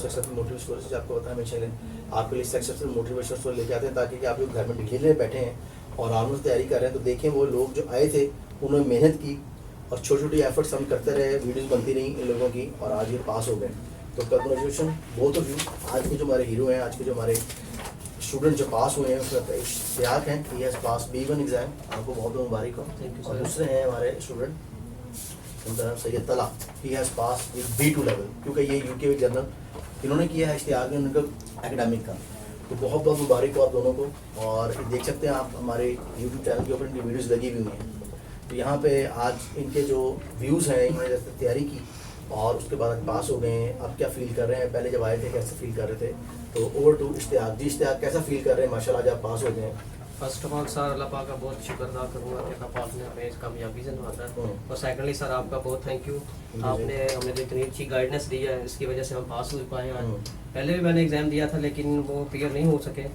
Successful motivation stories आपको पता है हमेशा आपके लिए सक्सेसफुल मोटिवेशन स्टोरी लेके आते हैं ताकि कि आप लोग घर में ढीले बैठे हैं और आराम से तैयारी कर रहे हैं तो देखें वो लोग जो आए थे उन्होंने मेहनत की और छोटी छोटी एफर्ट्स हम करते रहे, वीडियोस बनती रही इन लोगों की और आज ये पास हो गए। तो कंग्रेचुलेशन बोथ ऑफ यू। आज के जो हमारे हीरो हैं, आज के जो हमारे स्टूडेंट जो पास हुए हैं उसमें इश्तियाक हैं, he has pass B1 exam, आपको बहुत बहुत मुबारक हो। और दूसरे हैं हमारे स्टूडेंट उनका नाम सैयद तला, he has pass with B2 level, क्योंकि ये UK जर्नल इन्होंने किया है इश्तियाक ने उनका एकेडमिक का। तो बहुत बहुत मुबारक हो आप दोनों को। और देख सकते हैं आप हमारे यूट्यूब चैनल के ऊपर इनकी वीडियोज़ लगी हुई हैं। तो यहाँ पे आज इनके जो व्यूज़ हैं, इन्होंने जैसे तैयारी की और उसके बाद पास हो गए हैं, अब क्या फील कर रहे हैं, पहले जब आए थे कैसे फील कर रहे थे। तो ओवर टू इश्तियाक जी। इश्तियाक कैसा फील कर रहे हैं माशाल्लाह, आज आप पास हो गए हैं। फर्स्ट ऑफ ऑल सर अल्लाह पाक का बहुत शुक्र अदा करूँगा कि अल्लाह पाक ने हमें इस कामयाबी से नवाजा है। और सेकंडली सर आपका बहुत थैंक यू, आपने हमें जो इतनी अच्छी गाइडेंस दी है, इसकी वजह से हम पास हो पाए हैं। पहले भी मैंने एग्ज़ाम दिया था लेकिन वो क्लियर नहीं हो सके,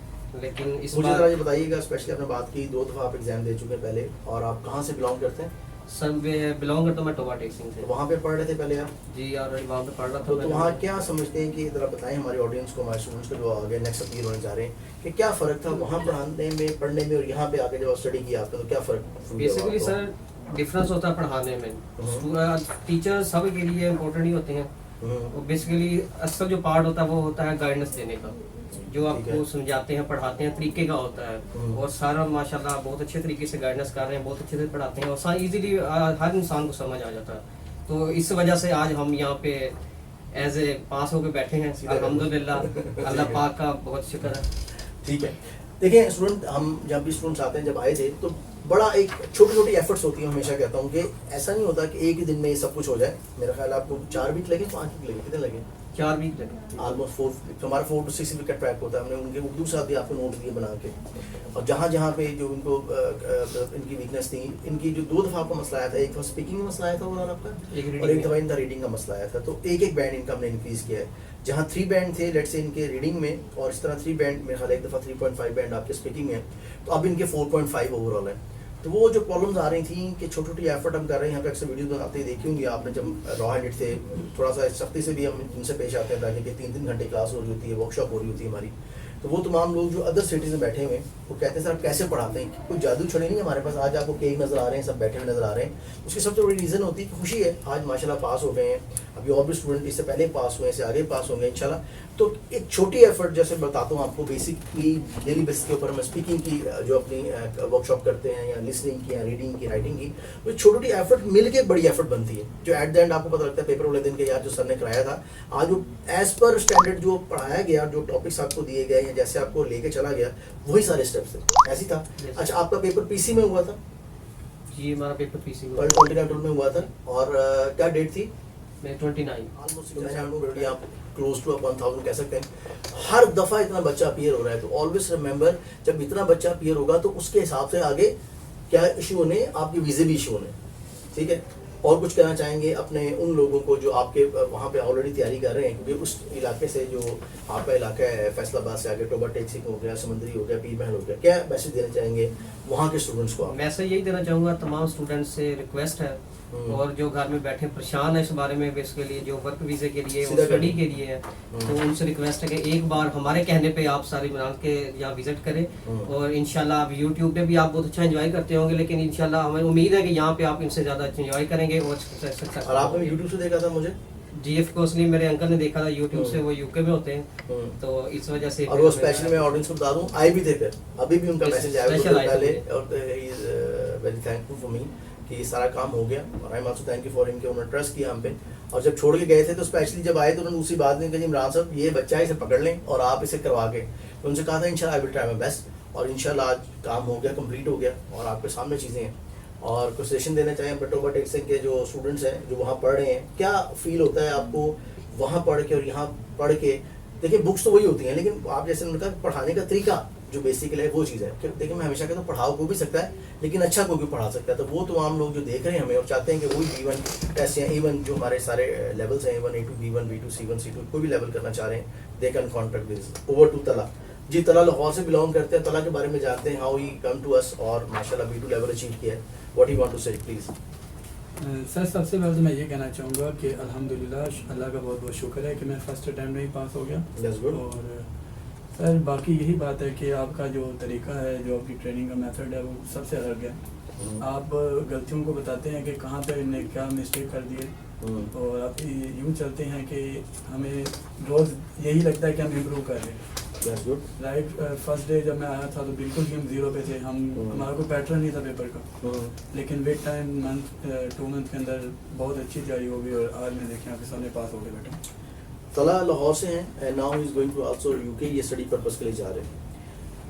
लेकिन इस मुझे बार ज़रा ये बताइएगा, स्पेशली आपने बात की 2 दफ़ा आप एग्ज़ाम दे चुके हैं पहले, और आप कहाँ से बिलोंग करते हैं? सर मैं बिलोंग करता हूँ, मैं टोबा टेक्सिंग से। तो वहाँ पे पढ़ रहे थे पहले आप? जी ऑलरेडी वहाँ पे पढ़ रहा था। तो वहाँ क्या समझते हैं कि ज़रा बताएं हमारे ऑडियंस को, हमारे स्टूडेंट्स को जो आगे नेक्स्ट अपीयर होने जा रहे हैं, कि क्या फ़र्क था वहाँ पढ़ने में और यहाँ पे आके जब स्टडी किया आपने, तो क्या फ़र्क? बेसिकली सर डिफरेंस होता है पढ़ाने में। टीचर सब के लिए इम्पोर्टेंट ही होते हैं। बेसिकली असल जो पार्ट होता है वो होता है गाइडेंस देने का, जो आपको समझाते हैं पढ़ाते हैं तरीके का होता है। और सारा माशाल्लाह बहुत अच्छे तरीके से गाइडेंस कर रहे हैं, बहुत अच्छे से पढ़ाते हैं और इजीली हर इंसान को समझ आ जाता है। तो इस वजह से आज हम यहाँ पे एज ए पास होकर बैठे हैं, अल्हम्दुलिल्लाह, अल्लाह पाक का बहुत शुक्र है। ठीक है। देखिए स्टूडेंट, हम जब भी स्टूडेंट्स आते हैं, जब आए थे तो बड़ा एक छोटी छोटी एफर्ट्स होती हैं। हमेशा कहता हूँ कि ऐसा नहीं होता कि एक ही दिन में ये सब कुछ हो जाए। मेरा ख्याल है आपको 4 वीक लगे, 5 वीक लगे, कितने लगे? 4 वीक लगे ऑलमोस्ट 4। तो हमारा 4 to 6 वीक का ट्रैक होता है। हमने उनके उर्दू साथ भी आपको नोट दिए बना के, और जहाँ जहाँ पे जो इनको इनकी वीकनेस थी, इनकी जो 2 दफ़ा आपका मसला आया था, एक दफ़ा स्पीकिंग में मसला आया था उन्होंने आपका, और एक दफ़ा इनका रीडिंग का मसला आया था। तो एक बैंड इनका हमने इंक्रीज़ किया है। जहाँ 3 बैंड थे लेट्स से इनके रीडिंग में, और इस तरह 3 बैंड, मेरे ख्याल एक दफ़ा 3.5 बैंड आपके स्पीकिंग में, तो अब इनके 4.5 ओवरऑल है। तो वो जो प्रॉब्लम्स आ रही थी कि छोटी छोटी एफर्ट हम कर रहे हैं, यहाँ पे अक्सर वीडियो बनाते ही देखी होंगी आपने, जब रॉ हैंडेड थे थोड़ा सा सख्ती से भी हम इनसे पेश आते हैं, ताकि कि 3-3 घंटे क्लास हो रही होती है, वर्कशॉप हो रही होती है हमारी। तो वो तमाम लोग जो अदर सिटीज़ में बैठे हुए हैं वो कहते हैं सर आप कैसे पढ़ाते हैं, कोई जादू छड़ी नहीं हमारे पास। आज आपको केक नज़र आ रहे हैं, सब बैठे हुए नज़र आ रहे हैं। उसकी सबसे बड़ी रीज़न होती है कि खुशी है, आज माशाल्लाह पास हो गए हैं। अभी और भी स्टूडेंट इससे पहले पास हुए हैं, इससे आगे पास होंगे इंशाल्लाह। तो एक छोटी एफर्ट जैसे बताता हूँ आपको, बेसिकली डेली बेसिस के ऊपर हम स्पीकिंग की जो अपनी वर्कशॉप करते हैं, या लिसनिंग की, या रीडिंग की, राइटिंग की, तो छोटी छोटी एफर्ट मिल के बड़ी एफर्ट बनती है, जो एट द एंड आपको पता लगता है पेपर वाले दिन के यार जो सर ने कराया था, आज वो एज पर स्टैंडर्ड जो पढ़ाया गया, जो टॉपिक्स आपको दिए गए, या जैसे आपको लेके चला गया, वही सारे स्टेप्स थे, ऐसी था। अच्छा, आपका पेपर PC में हुआ था? जी हमारा पेपर PC में 29 में हुआ था। और क्या डेट थी? मैं 29 ऑलमोस्ट आप क्लोज टू 1000 कह सकते हैं। हर दफ़ा इतना बच्चा अपीयर हो रहा है, तो ऑलवेज रिमेंबर, जब इतना बच्चा अपीयर होगा तो उसके हिसाब से आगे क्या इशू होने, आपके वीज़े भी इशू होने। ठीक है। और कुछ कहना चाहेंगे अपने उन लोगों को जो आपके वहाँ पे ऑलरेडी तैयारी कर रहे हैं, क्योंकि उस इलाके से जो आपका इलाका है, फैसलाबाद से आगे टोबा टेक्सिंग हो गया, समंदरी हो गया, पीर महल हो गया, क्या मैसेज देना चाहेंगे वहाँ के स्टूडेंट्स को? मैसेज यही देना चाहूँगा, तमाम स्टूडेंट्स से रिक्वेस्ट है, और जो घर में बैठे परेशान है इस बारे में, बेसिकली जो वर्क वीज़े के लिए, स्टडी के लिए है, तो उनसे रिक्वेस्ट है कि एक बार हमारे कहने पे आप सारी मिलान के यहाँ विजिट करें। और इंशाल्लाह आप यूट्यूब पे भी आप बहुत अच्छा एंजॉय करते होंगे, लेकिन इंशाल्लाह हमें उम्मीद है कि यहाँ पे आप इनसे ज़्यादा एंजॉय करेंगे। और आपने यूट्यूब से देखा था मुझे? जी ऑफ कोर्स नहीं, मेरे अंकल ने देखा था यूट्यूब से, वो UK में होते हैं, तो इस वजह से। और वो स्पेशली मैं ऑडियंस को बता दूं, आए भी थे, फिर अभी भी उनका मैसेज आया पहले, और he is very thankful for me कि ये सारा काम हो गया, और I am also thank you for इनके, उन्होंने ट्रस्ट किया हम पे। और जब छोड़ के गए थे तो स्पेशली जब आए तो उन्होंने दूसरी बात नहीं कही, इमरान साहब ये बच्चा है, इसे पकड़ लें और आप इसे करवा के, तो उनसे कहा था इंशाल्लाह I will try my best, और इंशाल्लाह आज काम हो गया, कंप्लीट हो गया, और आपके सामने चीज़ें हैं। और कुछ सेशन देना चाहें टोबा टेक्सिंग के जो स्टूडेंट्स हैं जो वहाँ पढ़ रहे हैं, क्या फील होता है आपको वहाँ पढ़ के और यहाँ पढ़ के? देखिए बुक्स तो वही होती हैं, लेकिन आप जैसे उनका पढ़ाने का तरीका जो बेसिकली है वो चीज़ है कि देखिए मैं हमेशा कहता हूँ पढ़ाओ को भी सकता है, लेकिन अच्छा को भी पढ़ा सकता है। तो वो तो आम लोग जो देख रहे हैं हमें और चाहते हैं कि वही B1 टेस्ट या इवन जो हमारे सारे लेवल्स हैं, A1 A2 B1 B2 C1 C2 कोई भी लेवल करना चाह रहे हैं, they can contact this. Over to Talha ji. तला लाहौर से बिलोंग करते हैं, तला के बारे में जानते हैं, हाउ ही कम टू अस और माशाल्लाह B2 लेवल अचीव किया है। व्हाट यू वांट टू से प्लीज? सर सबसे पहले तो मैं ये कहना चाहूँगा कि अल्हम्दुलिल्लाह अल्लाह का बहुत बहुत शुक्र है कि मैं फ़र्स्ट अटैम्प्ट में ही पास हो गया। That's good. और सर बाकी यही बात है कि आपका जो तरीका है, जो आपकी ट्रेनिंग का मेथड है, वो सबसे अलग है। आप गलतियों को बताते हैं कि कहाँ पे इनने क्या मिस्टेक कर दिए, और आप यूँ चलते हैं कि हमें रोज़ यही लगता है कि हम इम्प्रूव कर रहे हैं। That's good. Like first day जब मैं आया था तो बिल्कुल ही हम ज़ीरो पे थे, हमारा कोई पैटर्न नहीं था पेपर का। लेकिन विद टाइम मंथ 2 मंथ के अंदर बहुत अच्छी तैयारी हो गई और आज मैं देखें आपके सामने पास हो गए बेटा। तला लाहौर से हैं and now he is going to also UK, ये स्टडी पर्पस के लिए जा रहे हैं।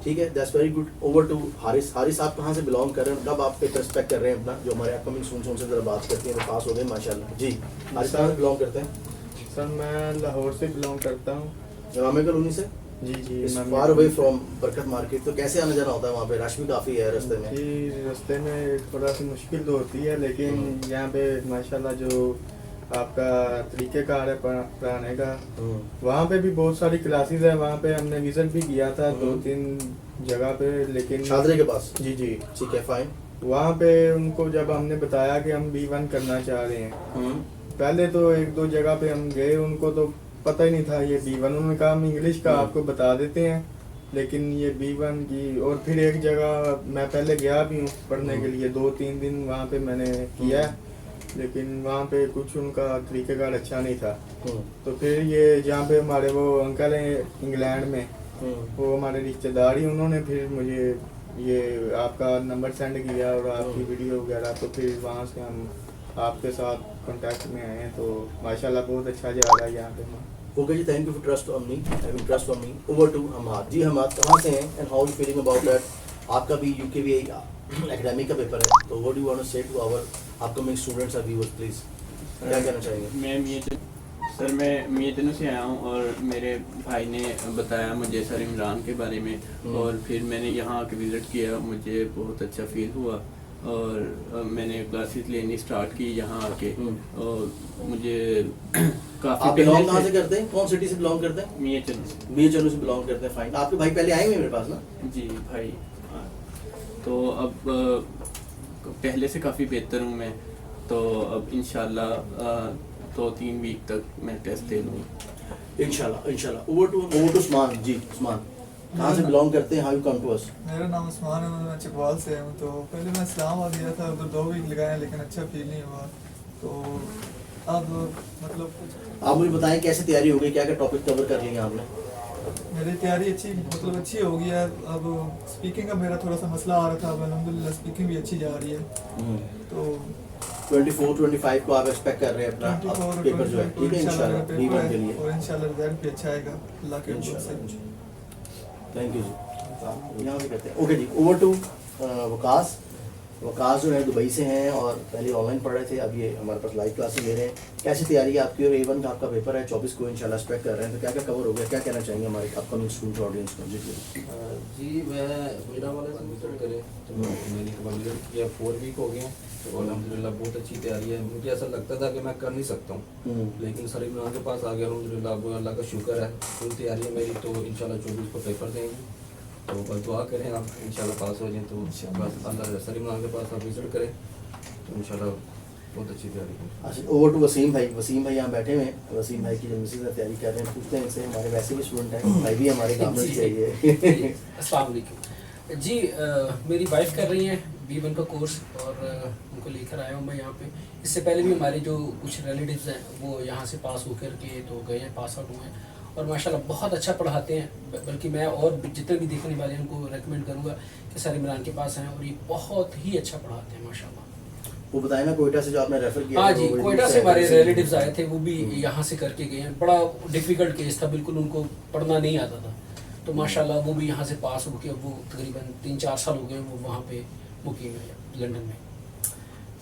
ठीक है, that's very good. Over to Haris. Haris आप कहाँ से बिलोंग कर रहे हैं, कब आप पेपर एक्सपेक्ट कर रहे हैं अपना, जो हमारे अपकमिंग स्टूडेंट्स उनसे ज़रा बात करते हैं, तो पास हो गए माशाल्लाह। जी हारिस कहाँ से बिलोंग करते हैं? सर मैं लाहौर से बिलोंग करता हूँ। जामे कॉलोनी से? जी फार अवे फ्रॉम बरकत मार्केट। तो कैसे आना जाना होता है वहाँ पे, रश भी काफ़ी है रास्ते में? जी रास्ते में थोड़ा सी मुश्किल तो होती है, लेकिन यहाँ पे माशाल्लाह जो आपका तरीक़ेकार है पढ़ाने का, वहाँ पे भी बहुत सारी क्लासेस है। वहाँ पे हमने विजिट भी किया था 2-3 जगह पे, लेकिन शादरे के पास? जी ठीक है, फाइन। वहाँ पे उनको जब हमने बताया कि हम B1 करना चाह रहे हैं, पहले तो 1-2 जगह पे हम गए, उनको तो पता ही नहीं था ये B1। उन्होंने कहा हम इंग्लिश का आपको बता देते हैं, लेकिन ये B1 की। और फिर एक जगह मैं पहले गया भी हूँ पढ़ने के लिए, 2-3 दिन वहाँ पे मैंने किया, लेकिन वहाँ पे कुछ उनका तरीक़ेकार अच्छा नहीं था। तो फिर ये जहाँ पे हमारे वो अंकल हैं इंग्लैंड में, वो हमारे रिश्तेदार ही, उन्होंने फिर मुझे ये आपका नंबर सेंड किया और आपकी वीडियो वगैरह, तो फिर वहाँ से हम आपके साथ कांटेक्ट में आए हैं। तो माशाल्लाह बहुत अच्छा जा रहा है यहाँ पे। ओके जी, thank you for trust on me, having trust on me. Over to Hamad. जी हमाद कहाँ से हैं and how you feeling about that? आपका भी यूकेवीए एकेडमिक का पेपर है, तो what do you want to say to our upcoming students और व्यूअर्स प्लीज, क्या कहना चाहेंगे? मैं मियाँ से आया हूँ और मेरे भाई ने बताया मुझे सर इमरान के बारे में, और फिर मैंने यहाँ आके विज़िट किया, मुझे बहुत अच्छा फील हुआ और मैंने क्लासेस लेनी स्टार्ट की यहाँ आके। और मुझे काफ़ी आप बिलोंग कहाँ से करते हैं, कौन सिटी से बिलोंग करते हैं? मियाँ से से बिलोंग करते हैं, फाइन। आपके भाई पहले आए हुए मेरे पास ना? जी भाई। तो अब पहले से काफ़ी बेहतर हूँ मैं, तो अब इंशाल्लाह 2-3 वीक तक मैं टेस्ट दे लूँगा इंशाल्लाह। Over to Usman. जी उस्मान कहाँ से बिलोंग करते हैं, how you come to us? मेरा नाम उस्मान है, मैं चकवाल से हूँ। तो पहले मैं इस्लामाबाद गया था, उधर 2 वीक लगाए, लेकिन अच्छा फील नहीं हुआ। तो अब मतलब आप मुझे बताएं कैसे तैयारी हो गई, क्या क्या टॉपिक कवर कर लिए आपने? मेरी तैयारी अच्छी हो गई है। अब स्पीकिंग का मेरा थोड़ा सा मसला आ रहा था, अब अल्हम्दुलिल्लाह स्पीकिंग भी अच्छी जा रही है। तो 24-25 को आप एक्सपेक्ट कर रहे हैं अपना पेपर जो है, ठीक है इंशाल्लाह B1 के लिए, और इंशाल्लाह रिजल्ट भी अच्छा आएगा अल्लाह के हुक्म से। Thank you ji. यहाँ से करते हैं। Okay ji, over to Waqas. Waqas जो है दुबई से हैं और पहले ऑनलाइन पढ़ रहे थे, अब ये हमारे पास लाइव क्लासेस ले रहे हैं। कैसी तैयारी है आपकी? और A1 का आपका पेपर है 24 को इंशाल्लाह एक्सपेक्ट कर रहे हैं, तो क्या क्या कवर हो गया, क्या कहना चाहेंगे हमारे अपकमिंग स्टूडेंट ऑडियंस को? जी मैं मेरा वाले से विजिट करें तो मैंने विजिट किया, 4 वीक हो गए हैं, तो अल्हम्दुलिल्लाह बहुत अच्छी तैयारी है। मुझे ऐसा लगता था कि मैं कर नहीं सकता हूँ, लेकिन सर इमरान के पास आ गया अल्हम्दुलिल्लाह, अल्लाह का शुक्र है, फुल तैयारी है मेरी। तो इंशाल्लाह 24 को पेपर देंगे, तो बस दुआ करें आप इंशाल्लाह पास हो जाएं। तो बस अल्लाह सर इमरान के पास आप विजिट करें तो इंशाल्लाह बहुत अच्छी तैयारी है। अच्छा, ओवर टू वसीम भाई। वसीम भाई यहाँ बैठे हुए हैं, वसीम भाई की जो मिसेज तैयारी कर रहे हैं, पूछते हैं इनसे, हमारे वैसे भी स्टूडेंट हैं, भाई भी हमारे काम में चाहिए। अस्सलाम वालेकुम जी। मेरी वाइफ कर रही हैं B1 का कोर्स, और उनको लेकर आया हूँ मैं यहाँ पे। इससे पहले भी हमारे जो कुछ रिलेटिव्स हैं वो यहाँ से पास होकर के तो गए हैं, पास आउट हुए हैं, और माशाल्लाह बहुत अच्छा पढ़ाते हैं। बल्कि मैं और जितने भी देखने वाले हैं उनको रेकमेंड करूँगा कि सर इमरान के पास आएँ, और ये बहुत ही अच्छा पढ़ाते हैं माशाल्लाह। वो बताए ना कोयटा से जो आपने रेफर किया? हाँ जी, कोयटा से हमारे रिलेटिव्स आए थे, वो भी यहाँ से करके गए हैं। बड़ा डिफ़िकल्ट केस था, बिल्कुल उनको पढ़ना नहीं आता था, तो माशाल्लाह वो भी यहाँ से पास होके अब वो तकरीबन 3-4 साल हो गए वो वहाँ पे मुकीम है लंदन में।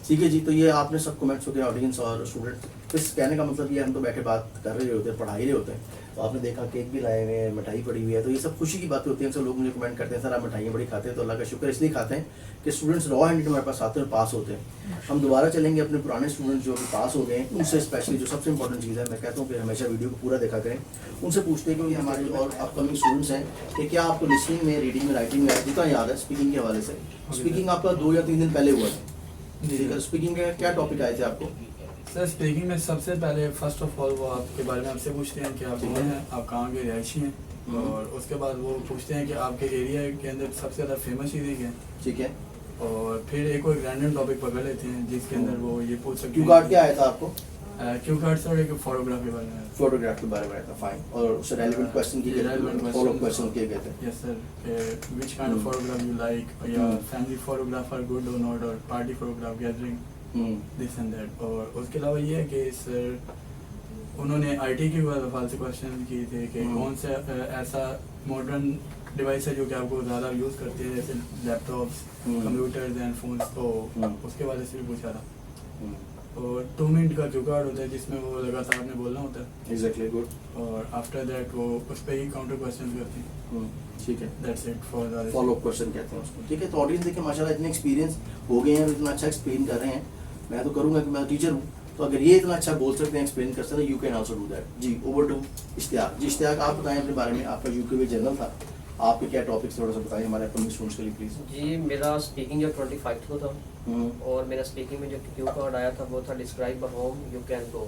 ठीक है जी, तो ये आपने सब कमेंट्स हो गए ऑडियंस और स्टूडेंट। इस कहने का मतलब ये हम तो बैठे बात कर रहे होते हैं, पढ़ा ही रहे होते हैं, तो आपने देखा केक भी लाए हुए हैं, मिठाई पड़ी हुई है, तो ये सब खुशी की बातें होती हैं। सब लोग मुझे कमेंट करते हैं सर आप मिठाइयाँ बड़ी खाते हैं, तो अल्लाह का शुक्र इसलिए खाते हैं कि स्टूडेंट्स रॉ हैंडेड हमारे पास आते हैं और पास होते हैं। हम दोबारा चलेंगे अपने पुराने स्टूडेंट्स जो अभी पास हो गए हैं उनसे, स्पेशली जो सबसे इंपॉर्टेंट चीज़ है, मैं कहता हूँ कि हमेशा वीडियो को पूरा देखा करें, उनसे पूछते हैं क्योंकि हमारे और अपकमिंग स्टूडेंट्स हैं कि क्या आपको लिसनिंग में, रीडिंग में, राइटिंग में जितना याद है स्पीकिंग के हवाले से? स्पीकिंग आपका 2 या 3 दिन पहले हुआ था, जी। ठीक है, स्पीकिंग का क्या टॉपिक आए थे आपको? सर स्पीकिंग में सबसे पहले फर्स्ट ऑफ ऑल वो आपके बारे में आपसे पूछते हैं कि आप ठीक कौन है। हैं, आप कहाँ के रहायशी हैं, और उसके बाद वो पूछते हैं कि आपके एरिया के अंदर सबसे ज़्यादा फेमस चीज़ें क्या हैं, ठीक है। और फिर एक और रैंडम टॉपिक पकड़ लेते हैं जिसके अंदर वो ये पूछ सकते क्यू कार्ड क्या आया था आपको? क्यू कार्ड सर एक फोटोग्राफ के बारे में। फोटोग्राफ के बारे में आया था, फाइन। और उससे रेलेवेंट क्वेश्चन किए गए Relevant थे, questions. फॉलो क्वेश्चन किए गए थे। Yes sir, which kind of photograph you like, या फैमिली फोटोग्राफ आर गुड और नॉट, और party photograph gathering this and that. और उसके अलावा ये है कि सर उन्होंने आईटी के हवाले से क्वेश्चन किए थे कि कौन सा ऐसा मॉडर्न डिवाइस है जो कि आपको ज़्यादा यूज़ करते हैं, जैसे लैपटॉप्स, कंप्यूटर्स एंड फोन्स, तो उसके बारे से भी पूछा था। और 2 मिनट का जो कार्ड होता है जिसमें वो लगातार आपने बोलना होता है, एग्जैक्टली, गुड। और आफ्टर दैट वो उस पर ही काउंटर क्वेश्चन करते हैं। ठीक है, that's it for the follow up question कहते हैं उसको। ठीक है, तो ऑडियंस देखिए माशाल्लाह इतने एक्सपीरियंस हो गए हैं, इतना अच्छा एक्सप्लेन कर रहे हैं। मैं तो करूँगा कि मैं टीचर हूँ, तो अगर ये इतना अच्छा बोल सकते हैं, एक्सप्लेन कर सकते हैं, you can also do that. जी, ओवर टू इश्तियाक। जी इश्तियाक, आप बताएं अपने बारे में, आपका यूके जर्नल था, आपके क्या टॉपिक्स थोड़ा सा बताएं हमारे अपने स्टूडेंट्स के लिए प्लीज। जी मेरा स्पीकिंग जो 25 को था, और मेरा स्पीकिंग में जो क्यू कार्ड आया था वो था describe a home you can go.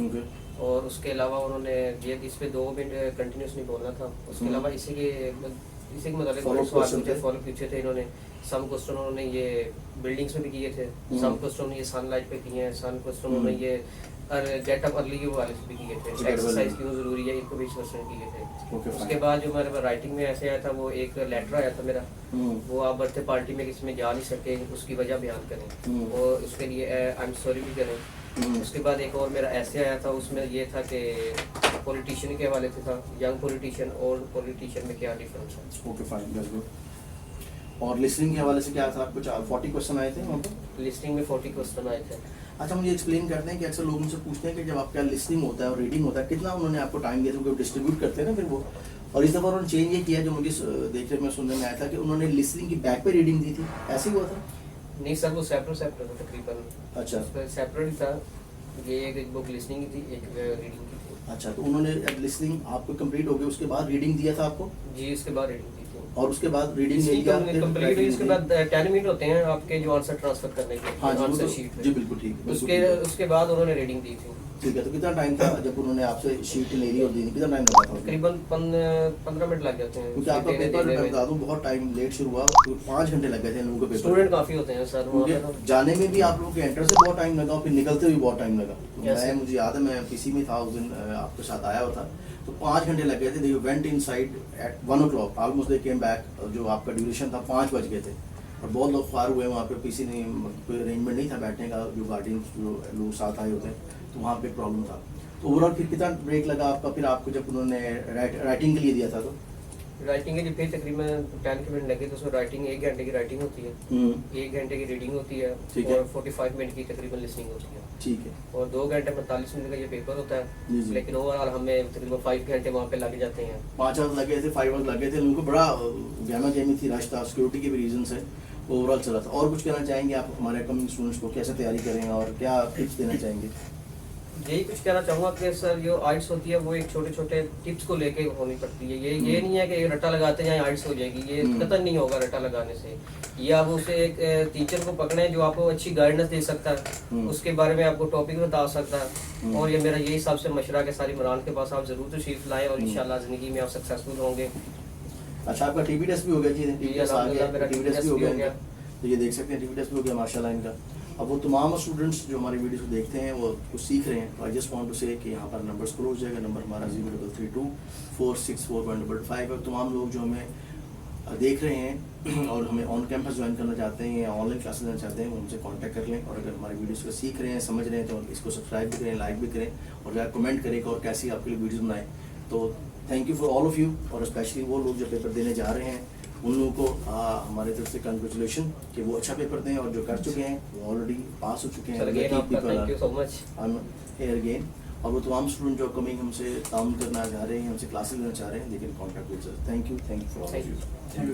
Okay, और उसके अलावा उन्होंने ये इस पे 2 मिनट कंटिन्यूसली बोलना था। उसके अलावा इसी के मतलब Follow सवाल question पूछे, थे। फॉलो पूछे थे इन्होंने। सम क्वेश्चन उन्होंने ये बिल्डिंग्स में भी किए थे, सम क्वेश्चन उन्होंने ये सनलाइट पे किए हैं, सम क्वेश्चन उन्होंने ये गेट अप अर्ली के वाले से भी किए थे, Get up एक्सरसाइज early। क्यों जरूरी है इनको भी क्वेश्चन किए थे। Okay, उसके fine। बाद जो मेरे राइटिंग में ऐसे आया था, वो एक लेटर आया था मेरा, वो आप बर्थडे पार्टी में किसी में जा नहीं सके उसकी वजह बयान करें, और उसके लिए आई एम सॉरी भी करें। उसके बाद एक और मेरा ऐसे आया था, उसमें ये था कि पॉलिटिशियन के हवाले से था, यंग पॉलिटिशियन और पॉलिटिशियन में क्या डिफरेंस है। Okay, fine, that's good. और लिसनिंग के हवाले से क्या था? कुछ 40 क्वेश्चन आए थे वहाँ पर। लिस्टिंग में 40 क्वेश्चन आए थे। अच्छा, मुझे एक्सप्लेन करते हैं कि अक्सर लोग मुझसे पूछते हैं कि जब आपका लिसनिंग होता है और रीडिंग होता है, कितना उन्होंने आपको टाइम दिया था, क्योंकि डिस्ट्रीब्यूट करते हैं ना फिर वो। और इस दफ़ा उन्होंने चेंज ये किया, जो मुझे देखने में सुनने में आया था कि उन्होंने लिसनिंग की बैक पे रीडिंग दी थी, ऐसे ही हुआ था? नहीं सर, वो सेपरेट था तकरीबन। अच्छा सेपरेट था, ये एक बुक लिसनिंग की थी, एक रीडिंग की थी। अच्छा, तो उन्होंने लिसनिंग आपको कंप्लीट हो गई, उसके बाद रीडिंग दिया था आपको, जी उसके बाद रीडिंग की थी। और उसके बाद रीडिंग ले लिया फिर कंप्लीट हुई, उसके बाद 10 मिनट होते हैं आपके जो आंसर ट्रांसफर करने के, हाँ जी, वो आंसर तो- शीट जी में। बिल्कुल ठीक है, बिल्कुल उसके ठीक है। उसके बाद उन्होंने रीडिंग दी थी। ठीक है, तो कितना टाइम था जब उन्होंने आपसे शीट ले ली और दी, कितना टाइम लगा था उसमें? तकरीबन 15 मिनट लग जाते हैं क्योंकि आपका देने- पेपर देने मैं में। बता दूं बहुत टाइम लेट शुरू हुआ, 5 घंटे लग गए थे इन लोगों को पेपर। स्टूडेंट काफी होते हैं सर वहाँ पे क्योंकि तो। जाने में भी आप लोगों के एंटर से बहुत टाइम लगा और फिर निकलते हुए बहुत टाइम लगा। तो Yes, मैं sir। मुझे याद है मैं पीसी में था उस दिन, आपके साथ आया हुआ था, तो 5 घंटे लग गए थे। They went inside at 1 o'clock, almost they came back. जो आपका ड्यूरेशन था 5 बज गए थे, और बहुत लोग ख्वार हुए वहाँ पे। पीसी नहीं, कोई अरेंजमेंट नहीं था बैठने का, जो गार्डियन जो लोग साथ आए होते हैं, तो वहाँ पे प्रॉब्लम था। तो ओवरऑल फिर कितना ब्रेक लगा आपका, फिर आपको जब उन्होंने राइटिंग के लिए दिया था तो? राइटिंग के लिए फिर तकरीबन 10 मिनट लगे, तो उसमें राइटिंग 1 घंटे की राइटिंग होती है, 1 घंटे की रीडिंग होती है, ठीक है। और 45 मिनट की तकरीबन लिसनिंग होती है, ठीक है, और 2 घंटे 45 मिनट का ये पेपर होता जी, है। जी। लेकिन ओवरऑल हमें तकरीबन 5 घंटे वहाँ पे लग जाते हैं। 5 आवर्स लगे थे, 5 आवर्स लगे थे। उनको बड़ा गहमा गहमी थी, रश था, सिक्योरिटी के भी रीजन से ओवरऑल चला था। और कुछ कहना चाहेंगे आप हमारे अपकमिंग स्टूडेंट्स को, कैसे तैयारी करें और क्या टिप्स देना चाहेंगे? यही कुछ कहना चाहूँगा कि सर जो आइट्स होती है वो एक छोटे छोटे टिप्स को लेके होनी पड़ती है। ये नहीं है कि रट्टा लगाते जाए आइट्स हो जाएगी, ये कतई नहीं होगा रट्टा लगाने से। या आप उसे एक टीचर को पकड़े जो आपको अच्छी गाइडेंस दे सकता है, उसके बारे में आपको टॉपिक बता सकता है। और ये मेरा यही सबसे मशवरा के सारी इमरान के पास आप जरूर तशरीफ लाएं, और इंशाल्लाह ज़िंदगी में आप सक्सेसफुल होंगे। अच्छा, आपका टीवी टेस्ट भी हो गया जी? टीवी टेस्ट आ गया, मेरा टीवी टेस्ट भी हो गया इनका। तो ये देख सकते हैं टीवी टेस्ट भी हो गया माशाल्लाह इनका। अब वो तमाम स्टूडेंट्स जो हमारी वीडियो को देखते हैं वो कुछ सीख रहे हैं, तो आई जस्ट वांट टू से कि यहाँ पर नंबर स्क्रॉल हो जाएगा, नंबर हमारा 0332464155 है। तमाम लोग जो हमें देख रहे हैं और हमें ऑन कैंपस ज्वाइन करना चाहते हैं या ऑनलाइन क्लासेस लेना चाहते हैं, वो हमसे कांटेक्ट कर लें। और अगर हमारी वीडियोस को सीख रहे हैं, समझ रहे हैं, तो इसको सब्सक्राइब भी करें, लाइक भी करें, और अगर कमेंट करें और कैसी आपके लिए वीडियोस बनाएं। तो thank you for all of you, और स्पेशली वो लोग जो पेपर देने जा रहे हैं उन लोगों को हमारे तरफ से कंग्रेचुलेशन कि वो अच्छा पेपर दें, और जो कर चुके हैं वो ऑलरेडी पास हो चुके हैं। Thank you so much. Here again. और वो तमाम स्टूडेंट जो कमिंग हमसे ताउन करना चाह रहे हैं, हमसे क्लासेस लेना चाह रहे हैं, लेकिन contact with us. Thank you for all of you.